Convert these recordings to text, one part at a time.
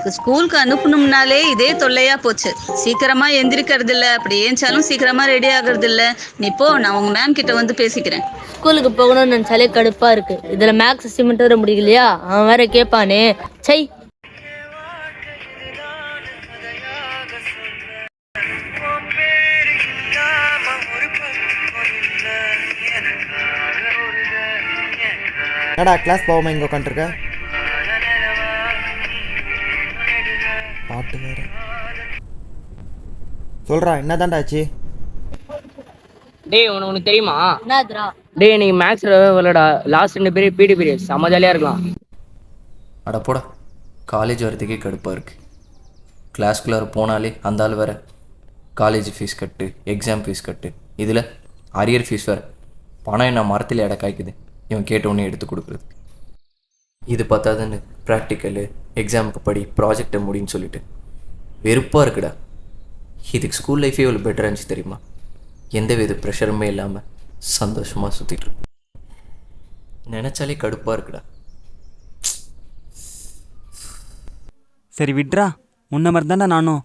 ஸ்கூலுக்கு அனுப்பணும்னாலே இதே தொல்லையா போச்சு. சீக்கிரமா எந்திரிக்கிறது இல்ல, அப்படி ஏஞ்சாலும் சீக்கிரமா ரெடி ஆகுறது இல்ல. நீ போ, நான் உங்க மேம் கிட்ட வந்து பேசிக்கிறேன். ஸ்கூலுக்கு போகணும்னு நினைச்சாலே கடுப்பா இருக்கு. இதுல மேக்ஸ் அசைன்மெண்ட் வர முடியலையா? அவன் வேற கேட்பானே. சை. என்னடா கிளாஸ் போகாமல் இங்கே உட்காந்துருக்க? பாட்டு வேறு சொல்கிறா, என்னதான்டா ஆச்சு? டேய் உனக்கு தெரியுமா? என்னதுடா? டேய் நீ மேக்ஸில் விளையாடா, லாஸ்ட் 2 பீரியட் பிடி பீரியட் செம்ம ஜாலியாக இருக்கலாம். அட போடா, காலேஜ் வரதுக்கே கடுப்பாக இருக்குது. கிளாஸ்குள்ளார போனாலே அந்த ஆள் வேறு காலேஜ் ஃபீஸ் கட்டு, எக்ஸாம் ஃபீஸ் கட்டு, இதில் அரியர் ஃபீஸ் வேறு. பணம் என்ன மரத்தில் எடை காய்க்குது, இவன் கேட்டவுடனே எடுத்து கொடுக்குறது. இது பார்த்தாதுன்னு ப்ராக்டிக்கலு, எக்ஸாமுக்கு படி, ப்ராஜெக்டை முடின்னு சொல்லிட்டு வெறுப்பாக இருக்குடா. இதுக்கு ஸ்கூல் லைஃபே இவ்வளோ பெட்டராக இருந்துச்சு தெரியுமா? எந்த வித ப்ரெஷருமே இல்லாமல் சந்தோஷமாக சுற்றிட்டு நினச்சாலே கடுப்பாக இருக்குடா. சரி விட்ரா, முன்ன மாதிரி தானே நானும்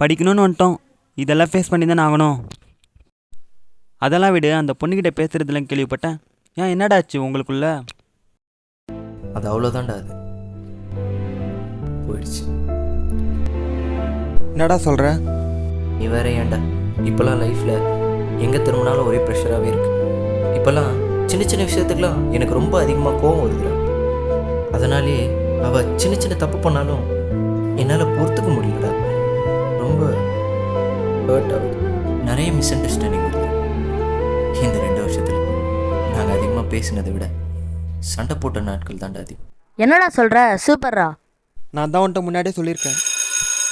படிக்கணும்னு வந்துட்டோம். இதெல்லாம் ஃபேஸ் பண்ணி தானே ஆகணும். அதெல்லாம் விடு, அந்த பொண்ணுக்கிட்ட பேசுகிறதுலாம் கேள்விப்பட்டேன். ஏன் என்னடா ஆச்சு உங்களுக்குள்ள? அது அவ்வளோதான்டா, அது போயிடுச்சு. என்னடா சொல்கிற? நீ வேற ஏன்டா இப்போல்லாம் லைஃப்பில் எங்கே திரும்பினாலும் ஒரே ப்ரெஷராகவே இருக்கு. இப்போல்லாம் சின்ன சின்ன விஷயத்துக்கெலாம் எனக்கு ரொம்ப அதிகமாக கோவம் வருதுடா. அதனாலே அவள் சின்ன சின்ன தப்பு பண்ணாலும் என்னால் பொறுத்துக்க முடியலடா. ரொம்ப ஹர்ட் ஆகுது. நிறைய மிஸ் அண்டர்ஸ்டாண்டிங் வருது. இந்த 2 வருஷத்தில் நாங்கள் அதிகமாக பேசினதை விட சண்டை போட்ட நாட்கள் தாண்டா அதிகம். என்னடா சொல்ற? சூப்பர்ரா. நான் தான் உன்ட்ட முன்னாடியே சொல்லியிருக்கேன்.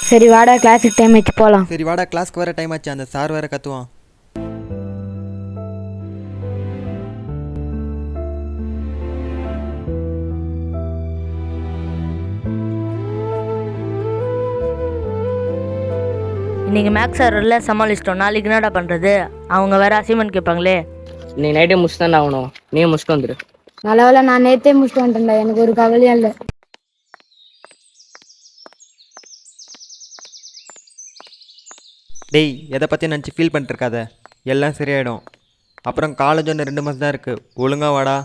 சரி வாடா, கிளாஸுக்கு டைம் ஆச்சு போகலாம். சரி வாடா, கிளாஸ்க்கு வேறு டைம் ஆச்சு. அந்த சார் வேறு கத்துவான். இன்னைக்கு மேக்ஸ் சார் இல்லை, சமாளிச்சிட்டோம். நாளைக்கு என்னடா பண்ணுறது? அவங்க வேற அசைன்மெண்ட் கேட்பாங்களே. நீ நைட்டே முடிச்சு தானே ஆகணும், நீ முடிச்சுட்டு வந்துடு. நல்ல வேலை நான் நேற்றே முடிச்சுட்டு வந்துட்டேன்டா, எனக்கு ஒரு கவலையும் இல்லை. டேய், எதை பற்றி நினச்சி ஃபீல் பண்ணிட்டுருக்காத, எல்லாம் சரியாயிடும். அப்புறம் காலேஜ் ஒன்று 2 மாதம் தான் இருக்குது, ஒழுங்கா வாடா.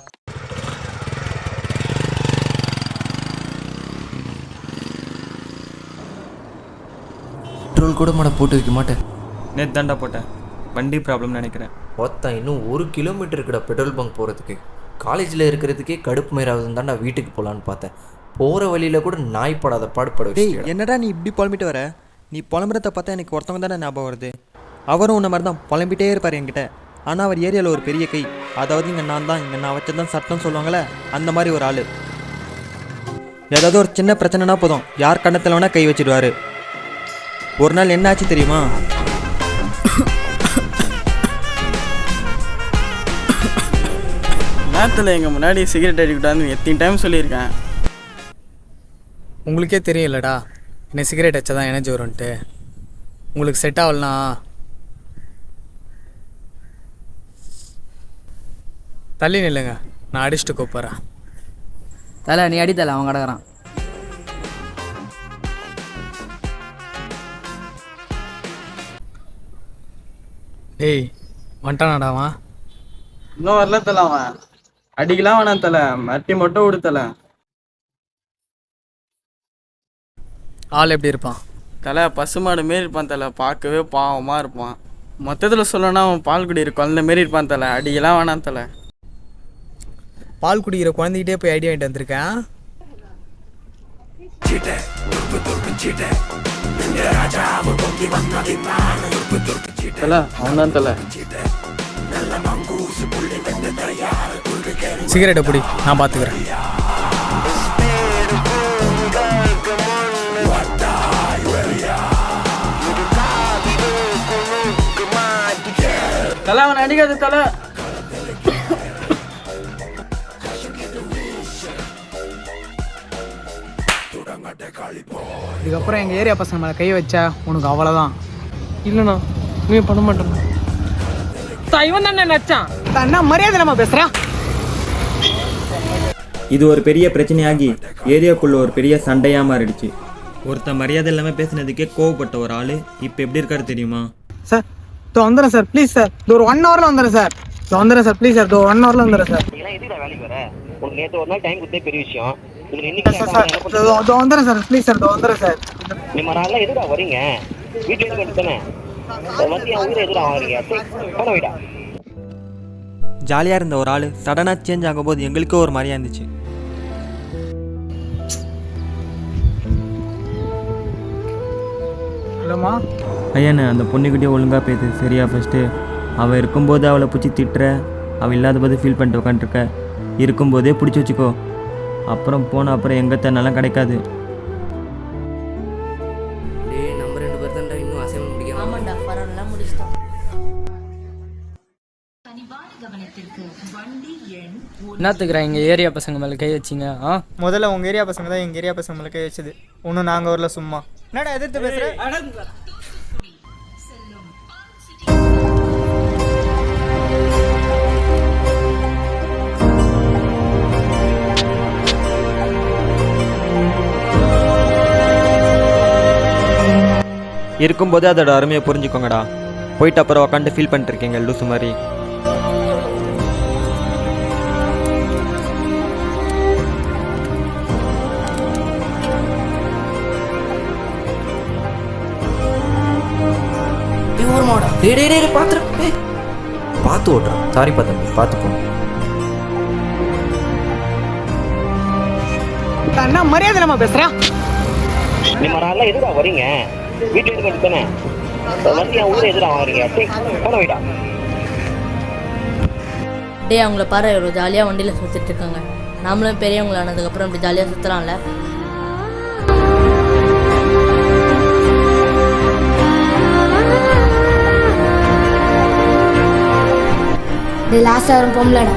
பெட்ரோல் கூட மாட போட்டு வைக்க மாட்டேன். நேற்று தாண்டா போட்டேன், வண்டி ப்ராப்ளம் நினைக்கிறேன். ஒருத்தன் இன்னும் 1 கிலோமீட்டர் இருக்குடா பெட்ரோல் பங்க் போகிறதுக்கு. காலேஜில் இருக்கிறதுக்கே கடுப்பு மயிராகுதுன்னு தாண்டா வீட்டுக்கு போகலான்னு பார்த்தேன். போகிற வழியில் கூட நாய் படாத பாடுபட டேய், வச்சு. என்னடா நீ இப்படி புலம்பிட்டு வர? நீ புலம்புறத பார்த்தா எனக்கு ஒருத்தவங்க தானே ஞாபகம் வருது. அவரும் உன்ன மாதிரி தான் புலம்பிட்டே இருப்பார் என்கிட்ட. ஆனால் அவர் ஏரியாவில் ஒரு பெரிய கை, அதாவது இங்கே நான் தான், இங்கே நான் வச்சதான் சட்டம் சொல்லுவாங்களே, அந்த மாதிரி ஒரு ஆள். ஏதாவது ஒரு சின்ன பிரச்சனைனா போதும், யார் கண்ணத்தில் வேணால் கை வச்சிடுவார். ஒரு நாள் என்ன ஆச்சு தெரியுமா? நேரத்தில் எங்கள் முன்னாடி சிகரெட் அடிக்கூடாதுன்னு எத்தனை டைம் சொல்லியிருக்கேன். உங்களுக்கே தெரியும் இல்லைடா, என்ன சிகரெட் வச்சா தான் எனர்ஜி வரும்ன்ட்டு. உங்களுக்கு செட் ஆகலனா தள்ளி நில்லுங்க, நான் அடிச்சுட்டு கூப்பிட்றேன். தலை நீ அடித்தலை, அவன் கிடக்குறான். டேய் வந்துட்டானாடாவா? இன்னும் வரல தலை, அவன் அடிக்கலாம் வேணாம் தலை, மட்டி மட்டும் விடுத்தலை. ஆள் எப்படி இருப்பான்? தலை பசுமாடு மாரி இருப்பான் தலை, பார்க்கவே பாவமாக இருப்பான். மொத்தத்தில் சொல்லணும்னா அவன் பால் குடிக்கிற குழந்தை மாரி இருப்பான் தலை, அடிக்கலாம் வேணாம் தலை. பால் குடிக்கிற குழந்தைகிட்டே போய் ஐடியா வாங்கிட்டு வந்திருக்கேன். தலை அவன் தான் தலை. சிகரெட்டை பிடி, நான் பார்த்துக்கிறேன். தலை அவனை அடிக்காது தலை. இதுக்கப்புறம் எங்கள் ஏரியா பசங்க மேலே கை வச்சா உனக்கு அவ்வளோதான். இல்லைண்ணா நீ பண்ண மாட்டேன். இவன் தானே நச்சான். என்ன மரியாதை நம்ம பேசுகிறான்? இது ஒரு பெரிய பிரச்சனையாகி ஏரியாக்குள்ளே ஒரு பெரிய சண்டையாக மாறிடுச்சு. ஒருத்தன் மரியாதை இல்லாமல் பேசினதுக்கே கோவப்பட்ட ஒரு ஆள் இப்போ எப்படி இருக்காரு தெரியுமா? சார் இதோ வந்துடுறேன் சார், ப்ளீஸ் சார். இது ஒரு 1 ஹவரில் வந்துடுறேன் சார். இதோ வந்துடுறேன் சார், ப்ளீஸ் சார். இதோ 1 ஹவரில் வந்துடுறேன் சார். நீலாம் எதுக்கு வேலைக்கு வர? உனக்கு நேற்று ஒரு நாள் டைம் கொடுத்தே பெரிய விஷயம். இதில் இன்னைக்கு சார் இதோ வந்துடுறேன் சார், ப்ளீஸ் சார். இதோ வந்துடுறேன் சார். நம்ம நாளில் எதுடா வரீங்க? வீட்டில் இருக்க வேண்டியது தானே? வந்து என் உயிரை எதுடா வாங்குறீங்க? போன வீடா? ஜாலியாக இருந்த ஒரு ஆள் சடனாக சேஞ்ச் ஆகும்போது எங்களுக்கே ஒரு மாதிரியாக இருந்துச்சு. ஹலோம்மா. ஐயாண்ணே அந்த பொண்ணுக்கிட்டே ஒழுங்காக பேசு சரியா? ஃபஸ்ட்டு அவள் இருக்கும்போது அவளை பிடிச்சி திட்டுற, அவள் இல்லாத போது ஃபீல் பண்ணிட்டு உட்காந்துருக்க. இருக்கும்போதே பிடிச்சி வச்சுக்கோ, அப்புறம் போன அப்புறம் எங்கே தன்னாலும் கிடைக்காது. டேய் நம்ம 2 பேர் தான்டா இன்னும் அசைன்மெண்ட் முடிக்காம. ஆமாண்டா, பரவாயில்ல முடிச்சிட்டோம். என்னத்துக்குறா எங்கள் ஏரியா பசங்க மேலே கை வச்சிங்க? முதல்ல உங்கள் ஏரியா பசங்க தான் எங்கள் ஏரியா பசங்க மேலே கை வச்சது. ஒன்றும் நாங்கள் வரல சும்மா. என்னடா எதிர்த்து பேசுகிறேன்? இருக்கும்போது அதோட அருமையை புரிஞ்சுக்கோங்கடா. போயிட்டு அப்புறம் உட்காந்து ஃபீல் பண்ணிட்டு இருக்கீங்க லூசு மாதிரி. பார்த்து ஓட்டுறா. சாரிப்பா தம்பி, பார்த்துக்கோ. என்ன மரியாதை நம்ம பேசுகிறேன்? நம்ம நாளில் எதுடா வரீங்க? வீட்டில் இருக்க வேண்டியது தானே? வந்து என் உயிரை எதுடா வாங்குறீங்க? போன வீடா? டேய் அவங்கள பாரு, எவ்வளோ ஜாலியாக வண்டியில் சுற்றிட்டு இருக்காங்க. நாமளும் பெரியவங்கள ஆனதுக்கப்புறம் இப்படி ஜாலியாக சுற்றுறான்ல. லாஸ்ட் வரும் பொம்பளடா.